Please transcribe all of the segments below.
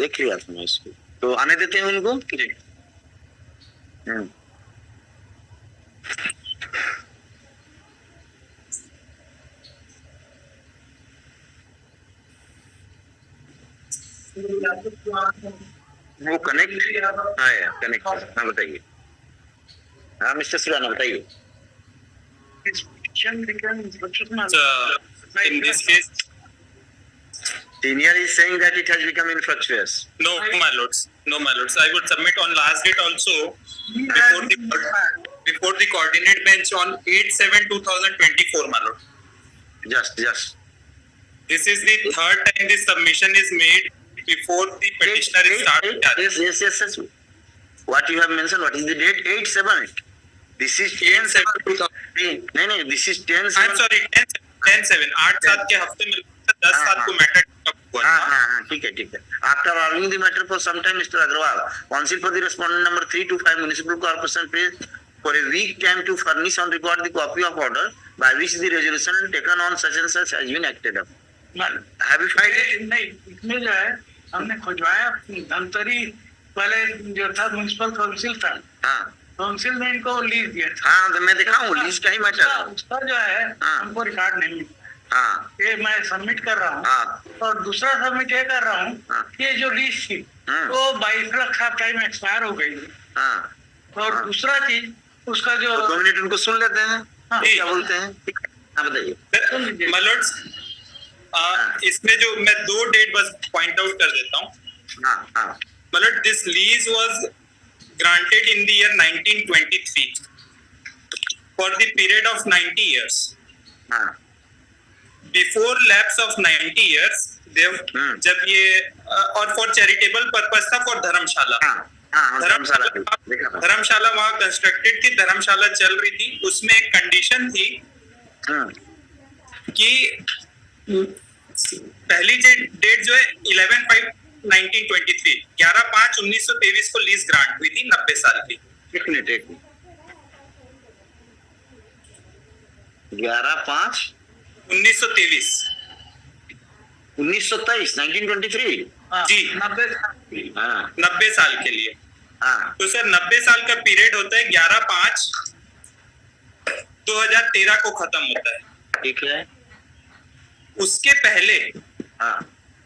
देख लिया था मैं इसको, तो आने देते हैं उनको। जी। वो कनेक्ट, हाँ कनेक्ट, हाँ बताइए। हाँ मिस्टर सुराना बताइए। In this case, Senior is saying that it has become infructuous. no, my lords. No, my lords. I would submit on last date also before the coordinate bench on 8/7/2024, my lord. Just. This is the third time this submission is made before the petitioner is started. Yes. What you have mentioned, what is the date? 8/7. This is 10/7/2000. नहीं, this is 10/7. I'm sorry, 10/7. 8/7 के हफ्ते में 10/7 को matter हुआ था. हाँ, ठीक है. After arguing the matter for some time, Mr. Agrawal, counsel for the respondent number 325 Municipal Corporation pays for a week time to furnish on record the copy of order by which the resolution taken on such and such has been acted up. Have you filed it? नहीं, इसमें जो है हमने खुजवाया धमतरी वाले जो था municipal council था, हाँ, काउंसिल ने इनको लीज दिया था। हाँ, तो मैं देखा हूँ लीज का ही मैटर। उसका जो है हमको रिकॉर्ड नहीं मिला। हाँ, ये मैं सबमिट कर रहा हूँ। हाँ, और दूसरा सबमिट ये कर रहा हूँ कि ये जो लीज थी वो 22 लाख का टाइम एक्सपायर हो गई। हाँ, और दूसरा चीज उसका जो 2 मिनट उनको सुन लेते हैं, क्या बोलते हैं। हाँ बताइए। My lords, इसमें जो मैं 2 डेट बस पॉइंट आउट कर देता हूँ. हाँ. My lord, this lease was granted in the year 1923 for the period of 90 years. हाँ. Before lapse of 90 years, जब ये और for charitable purpose था, for धर्मशाला. धर्मशाला वहाँ कंस्ट्रक्टेड थी, धर्मशाला चल रही थी. उसमें एक कंडीशन थी कि पहली डेट जो है 11/5/1923, 11/5/1923 को लीज ग्रांट हुई थी 90 साल की. 11/5/1923 1923 जी 90 साल के लिए. तो सर 90 साल का पीरियड होता है, 11/5/2013 को खत्म होता है. ठीक है. उसके पहले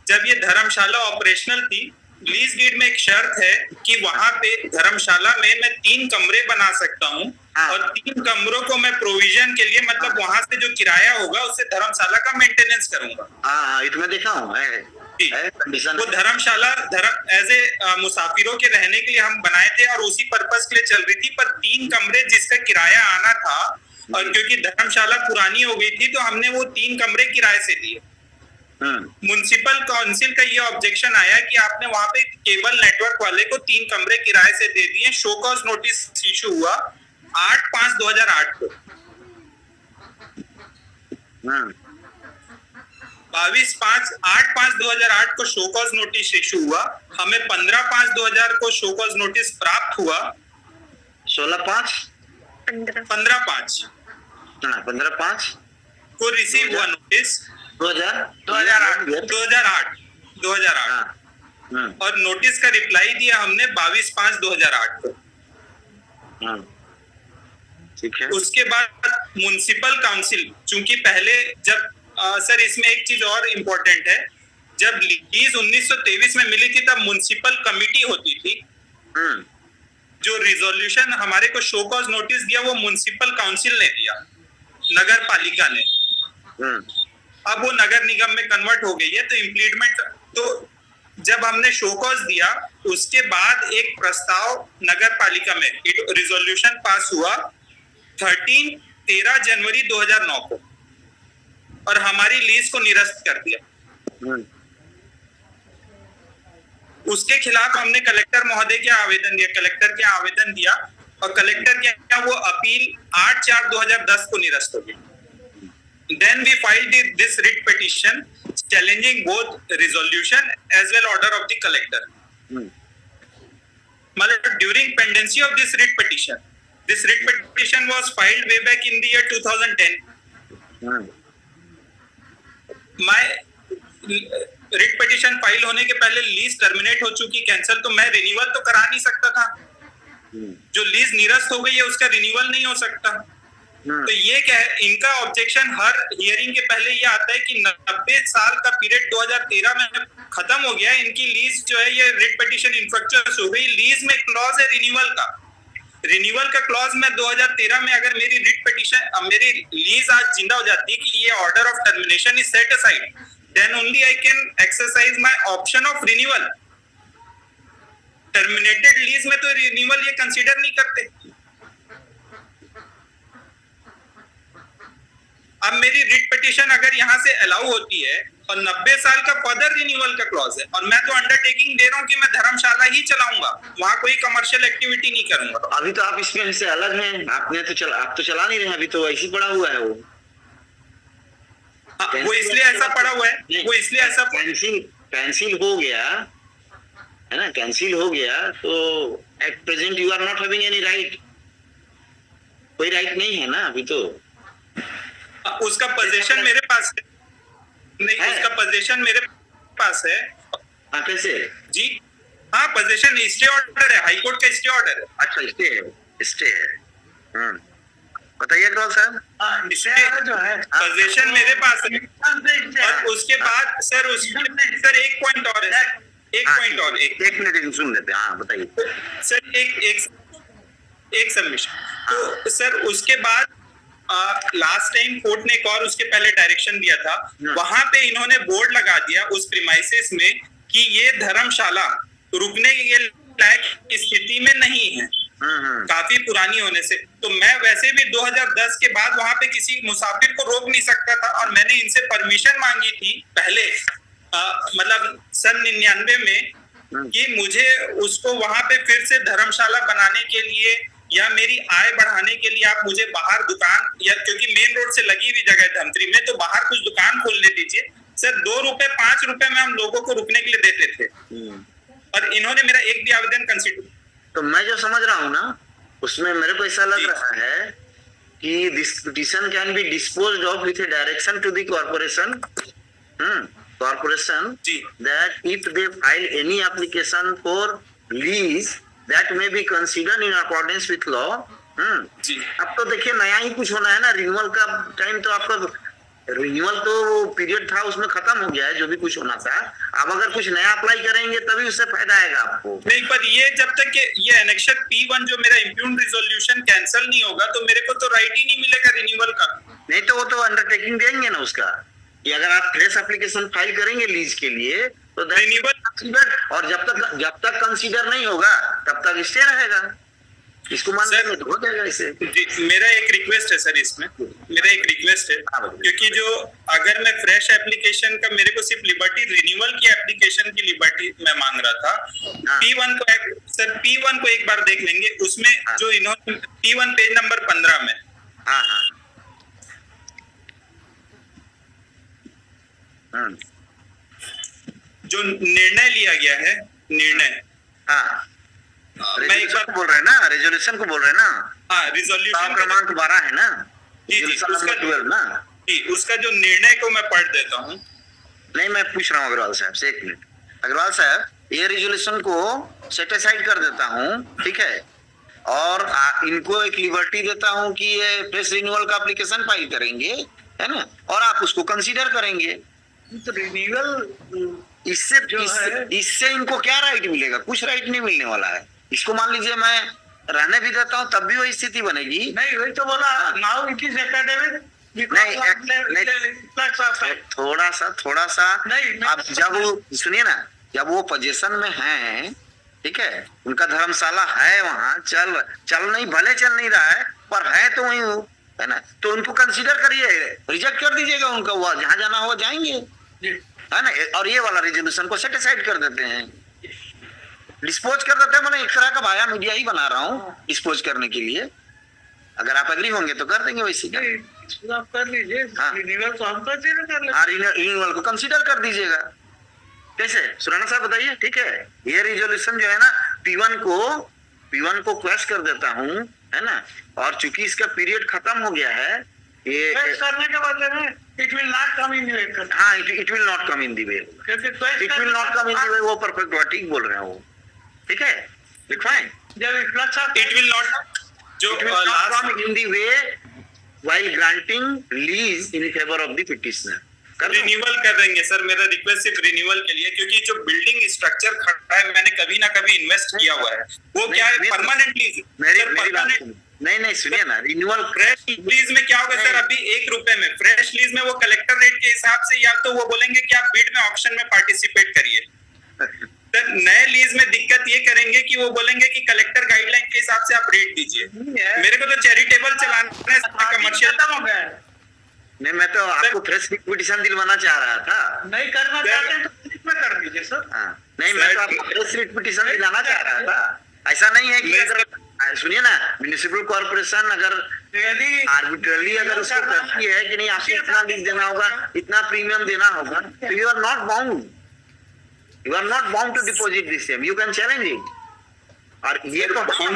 जब ये धर्मशाला ऑपरेशनल थी, लीज डीड में एक शर्त है कि वहां पे धर्मशाला में मैं 3 कमरे बना सकता हूँ और 3 कमरों को मैं प्रोविजन के लिए, मतलब वहां से जो किराया होगा उससे धर्मशाला का मेंटेनेंस करूंगा. इसमें देखा हूँ वो धर्मशाला एज ए मुसाफिरों के रहने के लिए हम बनाए थे और उसी पर्पस के लिए चल रही थी. पर 3 कमरे जिसका किराया आना था, और क्योंकि धर्मशाला पुरानी हो गई थी तो हमने वो 3 कमरे किराए से दिए. म्युनिसिपल काउंसिल का ये ऑब्जेक्शन आया कि आपने वहां पे केबल नेटवर्क वाले को 3 कमरे किराए से दे दिए. शो कॉज नोटिस इशू हुआ 8/5/2008 को. 8/5/2008 को शो कॉज नोटिस इशू हुआ. हमें 15/5/2000 को शो कॉज नोटिस प्राप्त हुआ. 15/5 को रिसीव हुआ नोटिस 2008 और नोटिस का रिप्लाई दिया हमने 22/5/2008 को. ठीक है. उसके बाद म्युनिसिपल काउंसिल, चूंकि पहले जब सर इसमें एक चीज और इम्पोर्टेंट है, जब लीज 1923 में मिली थी तब म्युनिसिपल कमिटी होती थी. जो रिजोल्यूशन हमारे को शो कॉज नोटिस दिया वो म्युनिसिपल काउंसिल ने दिया, नगर पालिका ने. अब वो नगर निगम में कन्वर्ट हो गई है. तो इम्प्लीमेंट, तो जब हमने शो कॉज दिया उसके बाद एक प्रस्ताव नगर पालिका में रिजोल्यूशन पास हुआ 13 जनवरी 2009 को और हमारी लीज को निरस्त कर दिया. उसके खिलाफ हमने कलेक्टर महोदय के आवेदन दिया, और कलेक्टर के वो अपील 8/4/2010 को निरस्त हो गई. Then we filed this writ petition challenging both resolution as well order of the collector. During pendency of this writ petition was filed way back in the year 2010. My writ petition file होने के पहले lease terminate हो चुकी, cancel, तो मैं renewal तो करा नहीं सकता था। जो लीज निरस्त हो गई है उसका रिन्यूअल नहीं हो सकता। तो ये क्या है, इनका ऑब्जेक्शन हर हियरिंग के पहले ये आता है कि 90 साल का पीरियड 2013 में खत्म हो गया है, इनकी लीज जो है ये रिट पिटीशन इंफ्रक्चर्स हो गई। लीज में क्लॉज है रिन्यूअल का क्लॉज में 2013 में अगर मेरी रिट पिटीशन, मेरी लीज आज जिंदा हो जाती है कि ये order of termination is set aside, then only I can exercise my option of renewal. Terminated lease में तो रिन्यूअल ये कंसीडर नहीं करते। अब मेरी रिट पिटीशन अगर यहाँ से अलाउ होती है और 90 साल का फर्दर रिन्यूअल का क्लॉज है, और मैं तो अंडरटेकिंग दे रहा हूँ कि मैं धर्मशाला ही चलाऊंगा, वहां कोई कमर्शियल एक्टिविटी नहीं करूंगा। अभी तो आप इसमें से अलग हैं, आप तो चला नहीं रहे, अभी तो ऐसी पड़ा हुआ है वो। वो इसलिए ऐसा पड़ा हुआ है, वो इसलिए ऐसा कैंसिल हो गया है ना, कैंसिल हो गया तो at present you are not having any right, कोई राइट नहीं है ना अभी तो। उसका पोजीशन मेरे पास है नहीं है। उसका पोजीशन मेरे पास है। हाँ, कैसे जी? हाँ, पोजीशन स्टे ऑर्डर है, हाई कोर्ट का स्टे ऑर्डर है। अच्छा, स्टे है। बताइए अग्रवाल साहब। जो है पोजीशन मेरे पास है। और उसके बाद सर एक पॉइंट और है, एक मिनट सुन लेते हैं। हाँ, बताइए सर। एक सबमिशन। तो सर उसके बाद लास्ट टाइम कोर्ट ने एक और उसके पहले डायरेक्शन दिया था, वहां पे इन्होंने बोर्ड लगा दिया उस प्रीमाइसेस में कि ये धर्मशाला रुकने के लायक स्थिति में नहीं है, काफी पुरानी होने से। तो मैं वैसे भी 2010 के बाद वहां पे किसी मुसाफिर को रोक नहीं सकता था, और मैंने इनसे परमिशन मांगी थी पहले, मतलब सन 99 में, कि मुझे उसको वहां पे फिर से धर्मशाला बनाने के लिए या मेरी आय बढ़ाने के लिए आप मुझे बाहर दुकान, या क्योंकि मेन रोड से लगी हुई जगह है धमतरी में, तो बाहर कुछ दुकान खोलने दीजिए। सर 2 रुपए 5 रुपए में हम लोगों को रुकने के लिए देते थे, और इन्होंने मेरा एक भी आवेदन कंसिडर। तो मैं जो समझ रहा हूँ ना, उसमें मेरे को ऐसा लग रहा है कि this petition can be disposed of with direction to the corporation that if they file any application for lease that may be considered in accordance with law। जी। अब तो देखिए नया ही कुछ होना है ना, रिन्यूअल का टाइम तो आपका, रिन्यूअल तो पीरियड था उसमें खत्म हो गया है, जो भी कुछ होना था। अब अगर कुछ नया अप्लाई करेंगे तभी उससे फायदा आएगा आपको। नहीं, पर ये जब तक ये एनेक्शन P1 जो मेरा इम्प्यून रिजोल्यूशन कैंसिल नहीं होगा, तो मेरे को तो राइट ही नहीं मिलेगा रिन्यूअल का। नहीं तो वो तो अंडरटेकिंग देंगे ना उसका, कि अगर आप फ्रेश एप्लीकेशन फाइल करेंगे लीज के लिए तो रिन्यूअल, और जब तक कंसीडर नहीं होगा तब तक स्टे रहेगा। इसको मान लेंगे तो हो जाएगा इसे। मेरा एक रिक्वेस्ट है सर, इसमें मेरा एक रिक्वेस्ट है, क्योंकि जो अगर मैं फ्रेश एप्लीकेशन का, मेरे को सिर्फ लिबर्टी रिन्यूअल की एप्लीकेशन की लिबर्टी मैं मांग रहा था। P1 को सर P1 को एक बार देख लेंगे, उसमें जो इन्होंने P1 पेज नंबर 15 में, जो निर्णय लिया गया है, निर्णय, मैं एक बार बोल रहे हैं ना, रेजोल्यूशन को बोल रहे हैं ना। हाँ, रिजोल्यूशन क्रमांक 12 है ना, जी, उसका 12 ना जी, उसका जो निर्णय को मैं पढ़ देता हूँ। नहीं, मैं पूछ रहा हूँ अग्रवाल साहब से, एक मिनट। अग्रवाल साहब, ये रेजोल्यूशन को सेटिसाइड कर देता हूँ, ठीक है, और इनको एक लिबर्टी देता हूँ कि ये फ्रेश रिन्यूअल का एप्लीकेशन फाइल करेंगे, है ना, और आप उसको कंसीडर करेंगे। तो रिन्यूअल इससे इनको क्या राइट मिलेगा? कुछ राइट नहीं मिलने वाला है। इसको मान लीजिए मैं रहने भी देता हूँ तब भी वही स्थिति बनेगी। नहीं, वही तो बोला, नाउ इट इज एकेडमिक। थोड़ा सा अब जब सुनिए ना, जब वो पोजीशन में है, ठीक है, उनका धर्मशाला है वहाँ, चल नहीं, भले चल नहीं रहा है पर है तो वही है ना, तो उनको कंसीडर करिए, रिजेक्ट कर दीजिएगा उनका, वो जहाँ जाना हो जाएंगे, है ना, और ये वाला रेजोल्यूशन को सेटिसाइड कर देते हैं, डिस्पोज कर देते हैं। मैंने एक तरह का भाया मीडिया ही बना रहा हूँ डिस्पोज करने के लिए। अगर आप एग्री होंगे तो कर देंगे वैसे। आप कर लीजिए, रिन्यूअल को हम कंसीडर कर लेंगे। हाँ, रिन्यूअल को कंसीडर कर दीजिएगा। कैसे सुराना साहब बताइए? ठीक है, ये रिजोल्यूशन जो है ना, P1 को क्वेश्चन कर देता हूँ, है ना, और चूंकि इसका पीरियड खत्म हो गया है ये क्वेश्चन करने के बदले में इट विल नॉट कम इन वे। हाँ, इट विल नॉट कम इन दी वे, क्योंकि इट विल नॉट कम इन दी वे, वो परफेक्ट हुआ, ठीक बोल रहे हैं वो, ठीक है, फाइन। जब efflux of it will not, जो It will not last come in the way while granting lease in favor of the petitioner. कर दो। रिन्यूअल कर देंगे सर, मेरा रिक्वेस्ट सिर्फ रिन्यूअल के लिए, क्योंकि जो बिल्डिंग स्ट्रक्चर खड़ा है मैंने कभी ना कभी इन्वेस्ट किया हुआ है, वो क्या है, परमानेंट लीज। मेरी बात सुनिए। नहीं सुनिए ना, रिन्यूअल फ्रेश लीज में क्या होगा सर, अभी 1 रुपए में फ्रेश लीज में वो कलेक्टर रेट के हिसाब से, या तो वो बोलेंगे कि आप बिड में ऑक्शन में पार्टिसिपेट करिए। सर नए लीज में दिक्कत ये करेंगे कि वो बोलेंगे कि कलेक्टर गाइडलाइन के हिसाब से आप रेट दीजिए। मेरे को तो चैरिटेबल चलाना है, कमर्शियल खत्म हो गया है। नहीं, मैं तो आपको फ्रेश पिटीशन दिलवाना चाह रहा था। नहीं करना चाहते तो इसमें कर दीजिए सर। हाँ, नहीं, मैं तो आपको फ्रेश पिटीशन दिलाना चाह रहा था। ऐसा नहीं है कि अगर सुनिए ना, म्युनिसिपल कॉर्पोरेशन अगर यदि आर्बिट्रली अगर उसको करती है कि नहीं आपको इतना लीज देना होगा, इतना प्रीमियम देना होगा, तो you are not bound, you are not bound to deposit this same, you can challenge it. और ये तो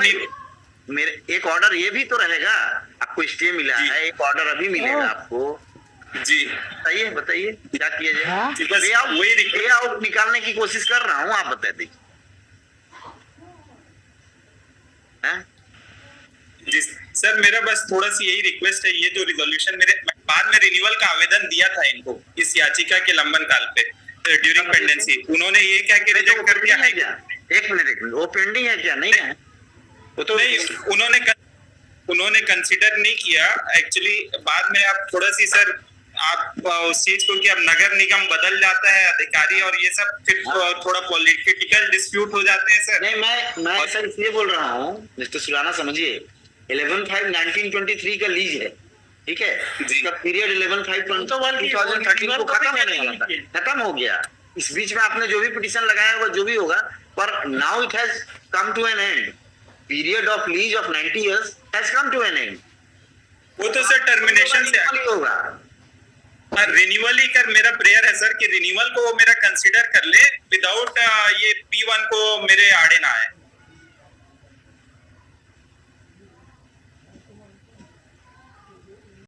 मेरे एक ऑर्डर ये भी तो रहेगा, आपको स्टे मिला है, एक ऑर्डर अभी मिलेगा आपको जी। बताइए क्या किया जाए। बस पे आउट निकालने की कोशिश कर रहा हूँ, आप बता दीजिए। जी सर, मेरा बस थोड़ा सी यही रिक्वेस्ट है, ये जो रिजोल्यूशन मेरे बाद में रिन्यूअल का आवेदन दिया था इनको इस याचिका के लंबन काल पे ड्यूरिंग पेंडेंसी, उन्होंने ये क्या कि रिजेक्ट कर दिया है क्या? एक मिनट, वो पेंडिंग है क्या? नहीं है वो तो नहीं, उन्होंने कंसीडर नहीं किया एक्चुअली। बाद में आप थोड़ा सी सर आप उस चीज को कि अब नगर निगम बदल जाता है अधिकारी और ये सब, फिर थोड़ा पॉलिटिकल डिस्प्यूट हो जाते हैं सर। नहीं, मैं सर इसलिए बोल रहा हूँ, मिस्टर सुराना समझिए, 11/5/1923 का लीज है, ठीक है, इसका पीरियड 11/5/2013 को खत्म होने वाला था, खत्म हो गया। इस बीच में आपने जो भी पिटीशन लगाया होगा, जो भी होगा, पर now it has come to an end, period of lease of 90 years has come to an end. वो तो सर टर्मिनेशन से होगा, रिन्यूअल ही कर, मेरा प्रेयर है सर कि रिन्यूअल को वो मेरा कंसीडर कर ले, विदाउट ये P1 को मेरे आड़े ना आए।